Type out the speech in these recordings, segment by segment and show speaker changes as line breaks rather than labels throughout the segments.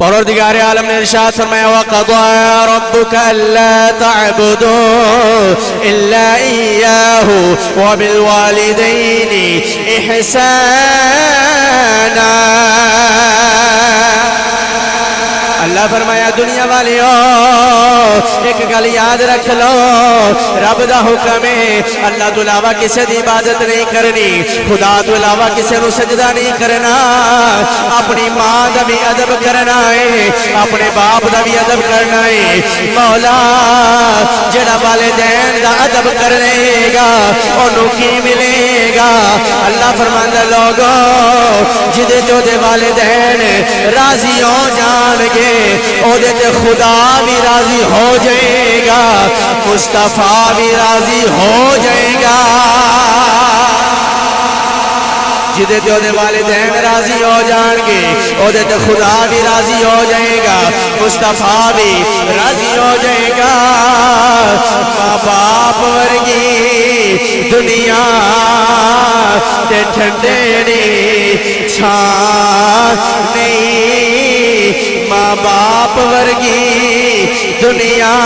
پروردگار عالم نے ارشاد فرمایا وَقَضَىٰ رَبُّكَ أَلَّا تَعْبُدُوا إِلَّا إِيَّاهُ وَبِالْوَالِدَيْنِ إِحْسَانًا۔ اللہ فرمایا دنیا والیوں ایک گل یاد رکھ لو، رب دا حکم ہے اللہ تو علاوہ کسی دی عبادت نہیں کرنی، خدا تو علاوہ کسی نو سجدہ نہیں کرنا، اپنی ماں دا بھی ادب کرنا ہے، اپنے باپ دا بھی ادب کرنا ہے۔ مولا جڑا والدین دا ادب کرے گا انہوں کی ملے گا؟ اللہ فرماندا لوگوں جدے جو دے والدین راضی ہو جان گے او دے تے خدا بھی راضی ہو جائے گا، مصطفیٰ بھی راضی ہو جائے گا۔ جدے تے دے والدین راضی ہو جان گے او دے تے خدا بھی راضی ہو جائے گا، مصطفیٰ بھی راضی ہو جائے گا۔ ماں باپ ورگی دنیا تے ٹھنڈیڑی چھان نہیں، ماں باپ ورگی دنیا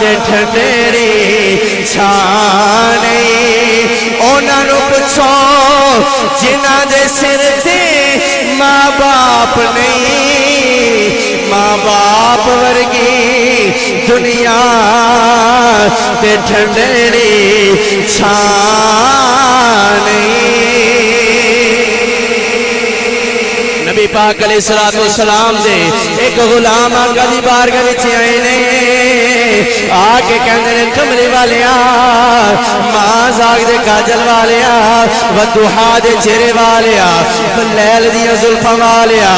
تے ٹھنڈیڑی چھان نہیں۔ اونا نو پچھو جنہ دے سر تے ماں باپ نہیں، ماں باپ ورگی دنیا تے ٹھنڈیڑی چھان نہیں۔ نبی پاک علیہ السلام دے ایک غلام آقا دی بارگاہ وچ آئے نے، آکے کہندے نے کملی والیا ماں زاگ دے کاجل والیا ودوحا دے چہرے والیا لیل دیاں زلفاں والیا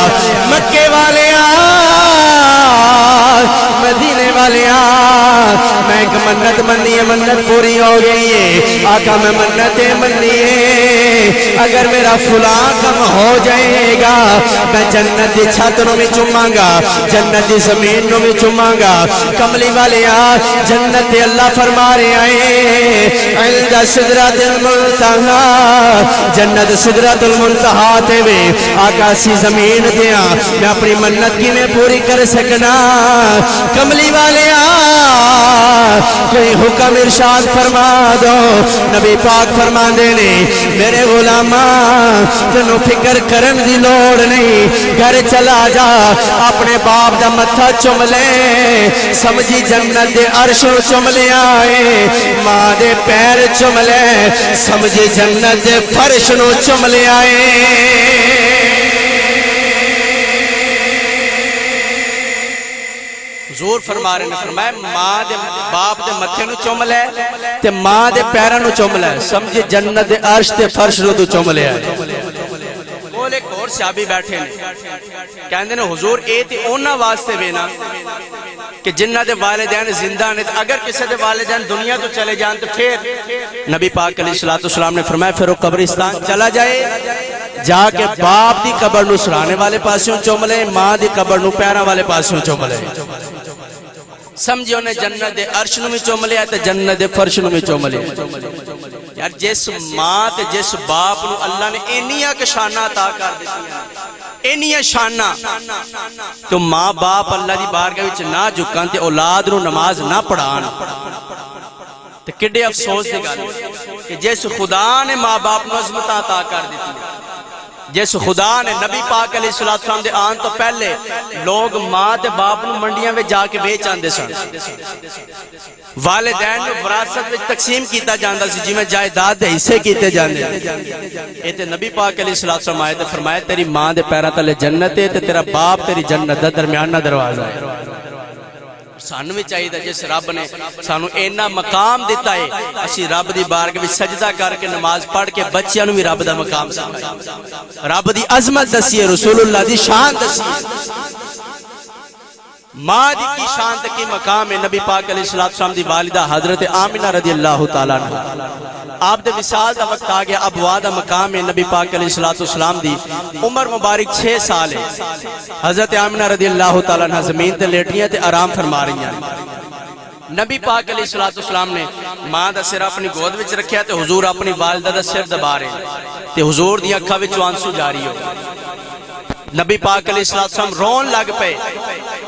مکے والیا مدینے والیا میں ایک منت منی ہے، منت پوری ہو گئی ہے آقا، میں منتیں منی ہے اگر میرا فلاں کم ہو جائے گا میں جنت دی چھت نو میں چوماں گا، جنت دی زمین نو میں چوماں گا۔ کملی والیا جنت اللہ فرما رہے آئے عند سدرۃ المنتہا، جنت سدرۃ المنتہا تے وے آقا سی زمین دیا میں اپنی منت کی میں پوری کر سکنا۔ کملی والیا کوئی حکم ارشاد فرما دو، نبی پاک فرما دینے میرے غلاماں تنو فکر کرن دی لوڑ نہیں، گھر چلا جا اپنے باپ دا متھا چم لے، سمجھی جنت دے عرش نو چم لے آئے، ماں دے پیر چم لے سمجھی جنت دے فرش نو چم لے آئے۔ حضور فرما رہے نے فرمایا ماں دے باپ دے متھے نو چوم لے تے ماں دے پیراں نو چوم لے، سمجھے جنت دے عرش تے فرش نو تو چوم لے آئے۔ کول ایک اور صحابی بیٹھے نے کہندے نے حضور اے تے انہاں واسطے وے نا کہ جنہ دے والدین زندہ نے، اگر کسی دے والدین دنیا تو چلے جان تو پھر نبی پاک علیہ السلام نے فرمایا پھر وہ قبرستان چلا جائے، جا کے باپ دی قبر نو سرانے والے پاسوں چوم لے، ماں دی قبر نو پیراں والے پاسوں چوم لے، سمجھے انہیں جنت دے عرش نو میں چوم لیا تے جنت دے فرش نو میں چوم لیا۔ یار جس ماں تے جس باپ نو اللہ نے اینیاں کے شانہ عطا کر دیتی ہیں، اینیاں شانہ، تو ماں باپ اللہ دی بارگاہ وچ نہ جھکان تے اولاد نو نماز نہ پڑھان تے کڈے افسوس دی گل کہ جس خدا نے ماں باپ نو عظمت عطا کر دیتی ہے، جس خدا نے نبی پاک علیہ السلام دے آن تو پہلے لوگ ماں تے باپ نو منڈیاں میں جا کے بیچ آندے سن، والدین نو وراثت وچ تقسیم کیتا جاندا سی جی میں جائیداد دے حصے کیتے جاندے، اے تے نبی پاک علیہ السلام آئے تے فرمایا تیری ماں دے پیراں تلے جنت ہے تے تیرا باپ تیری جنت دا درمیانہ دروازہ ہے۔ سانو بھی چاہیے تھا جس رب نے سانو اینا مقام دیتا ہے اسی رب دی بارگاہ وچ سجدہ کر کے نماز پڑھ کے بچیاں نو بھی رب دا مقام سکھائے، رب دی عظمت دسیے، رسول اللہ دی شان دسیے، ماں دی کی شان تک کی مقام ہے۔ نبی پاک علیہ السلام دی والدہ حضرت آمنہ رضی اللہ تعالیٰ عنہ، آپ دے وصال دا وقت آ گیا، اب وعدہ مقام ہے نبی پاک علیہ السلام دی عمر مبارک 6 سال ہے، حضرت آمنہ رضی اللہ تعالیٰ عنہ زمین تے لیٹیاں تے آرام فرما رہی ہیں۔ نبی پاک علیہ السلام نے ماں دا سر اپنی گود وچ رکھیا تے حضور اپنی والدہ دا سر دبا رہے تے حضور دی اکھاں وچوں آنسو جاری ہو، نبی پاک علیہ السلام رون لگ پے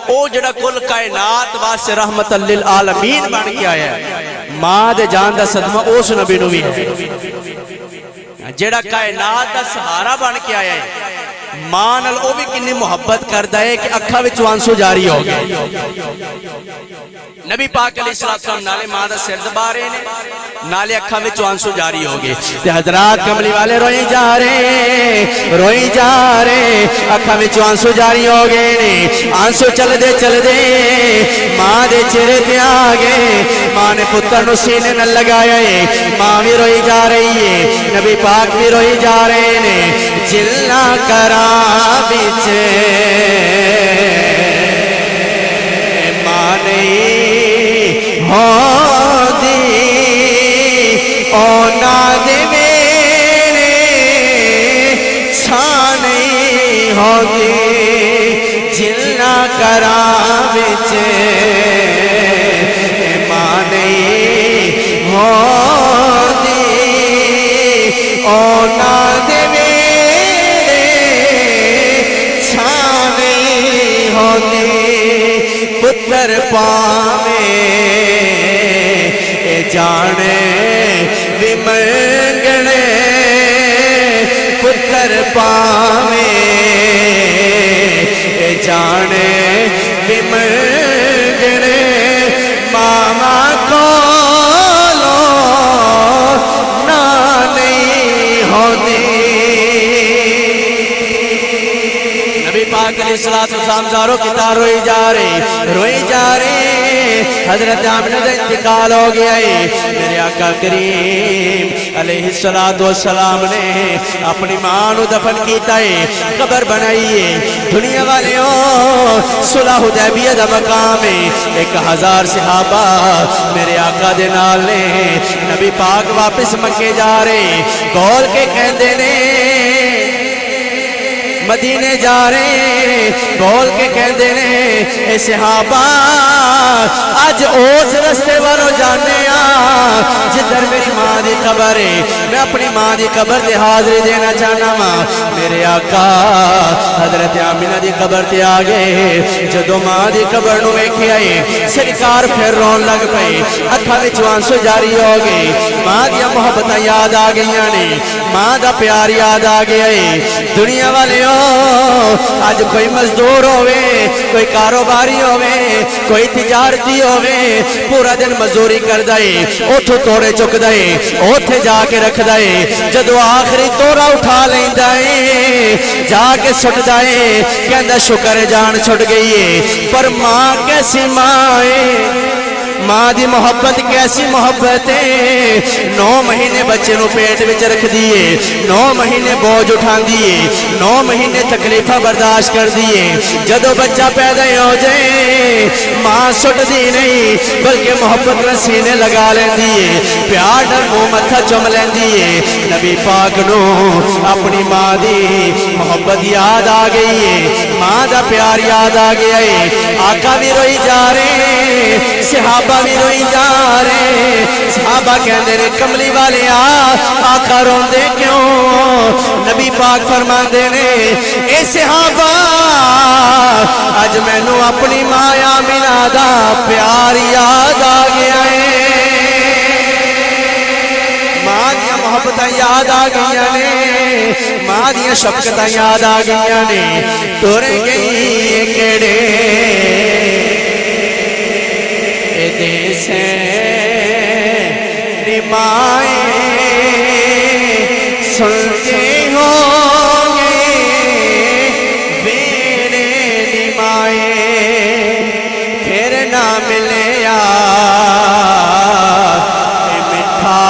او جڑا کل کائنات واسطے رحمت للعالمین بن کے آیا ہے ماں دے جان دا صدمہ اس نبی نو بھی ہے جڑا کائنات دا سہارا بن کے آیا ہے ماں نال او بھی کنی محبت کردا ہے کہ اکھاں وچ آنسو جاری ہو گئے نبی پاک علیہ السلام نالے ماں دا سر دبا رہے نے نالے اکھاں وچ آنسو جاری ہو گئے تے حضرات کملی والے روئی جا رہے اکھاں وچ آنسو جاری ہو گئے نے آنسو چل دے ماں دے چہرے تے آ گئے ماں نے پتر نو سینے نال لگایا ہے ماں بھی روئی جا رہی ہے نبی پاک بھی روئی جا رہے نے جلنا کراں وچ ماں نہیں ہوندی اونا دے میرے چھاں نہیں ہوندی جلنا کراں وچ ماں نہیں ہوندی اونا دے میرے چھاں نہیں ہوندی پتر پاوے جانے بھی منگنے پتر پاوے جانے بھی منگنے ماما کولو نہ نہیں ہوندی نبی پاک علیہ السلام زارو کتا روئی جا رہے حضرت آمنہ کا انتقال ہو گیا ہے میرے آقا کریم علیہ السلام نے اپنی ماں نو دفن کیتا ہے قبر بنائی ہے دنیا والے صلح حدیبیہ دا مقام ہے 1000 صحابہ میرے آقا دے نال نے نبی پاک واپس مکے جا رہے گول کے کہندے نے مدینے جا رہے بول کے کہندے نے اے صحابہ آج اس رستے والوں جانے جدھر میری ماں دی قبر ہے میں اپنی ماں دی قبر تے حاضری دینا چاہنا ماں میرے آقا حضرت آمنہ دی قبر تے آگئے جدو ماں دی قبر نو ویکھے آئے سرکار پھر رون لگ پئے اکھاں وچ آنسو جاری ہو گئے ماں دی محبتاں یاد آ گئیاں نے ماں دا پیار یاد آ گیا ہے دنیا والے آج کوئی مزدور ہوئے کوئی کاروباری ہوئے کوئی تجارتی ہوئے پورا دن مزدوری کر دائے اوٹھو توڑے چک دائے اوٹھے جا کے رکھ دائے جدو آخری توڑا اٹھا لیں دائے جا کے سٹ دائے کہندہ شکر جان چھٹ گئی ہے پر ماں کیسی ماں ہے ماں دی محبت کیسی محبت ہے 9 مہینے بچے نو پیٹ وچ رکھ دیئے 9 مہینے بوجھ اٹھان دیئے 9 مہینے تکلیفہ برداشت کر دیئے جدو بچہ پیدا ہو جائے ماں سٹ دی نہیں بلکہ محبت میں سینے لگا لیں دیئے پیار ڈر مو متھا چم لیں دیئے نبی پاک نو اپنی ماں دی محبت یاد آ گئی ہے ماں دا پیار یاد آ گیا ہے آقا بھی روئی جا رہے صحابہ بھی روئی جا رہے صحابہ کہندے نے کملی والے آقا روندے کیوں نبی پاک فرماندے نے اے صحابہ آج میں نو اپنی ماں آمنہ دا پیار یاد آ گیا ہے ماں دیا محبتاں یاد آ گئیاں نے ماں دیا شفقتاں یاد آ گئیاں نے ٹر گئی کیڑے سے نمائیں سنتے ہوں گے میرے نمائیں پھر نہ ملے مٹھا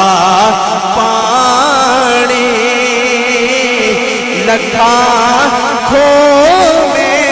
پانی لکھا کھو میں